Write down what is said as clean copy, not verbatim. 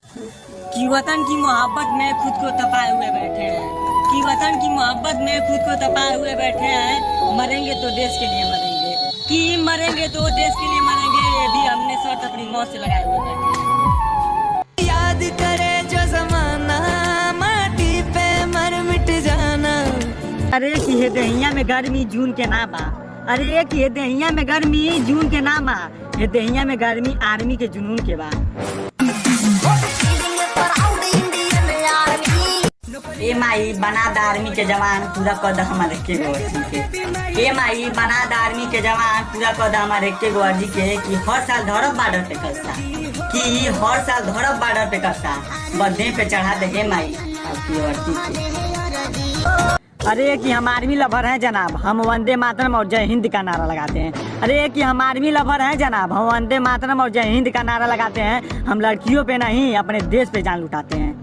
कि वतन की मोहब्बत में खुद को तपाए हुए बैठे हैं, कि वतन की मोहब्बत में खुद को तपाए हुए बैठे हैं। मरेंगे तो देश के लिए मरेंगे, कि मरेंगे तो देश के लिए मरेंगे। ये भी हमने शर्त अपनी मौत से लगाए हुए बैठे हैं। याद करे जो जमाना माटी पे मर मिट जाना। अरे कि हे दहिया में गर्मी जून के ना बा, अरे कि हे दहिया में गर्मी जून के ना बा, हे दहिया में गर्मी आर्मी के जुनून के बा। ए माई बना द आर्मी के जवान पूरा कर द हमारे के गोवर्जी के। ए माई बना द आर्मी के जवान पूरा कर द हमारे के गोवर्जी के। कि हर साल धरब बॉर्डर पे कसता, कि हर साल धरब बॉर्डर पे कसता, बदे पे चढ़ा दे हे माई आपकी वर्दी के। अरे कि हम आर्मी लवर हैं जनाब, हम वंदे मातरम और जय हिंद का नारा लगाते हैं। अरे कि हम आर्मी लवर हैं जनाब, हम वंदे मातरम और जय हिंद का नारा लगाते हैं। हम लड़कियों पे नहीं अपने देश पे जान लुटाते हैं।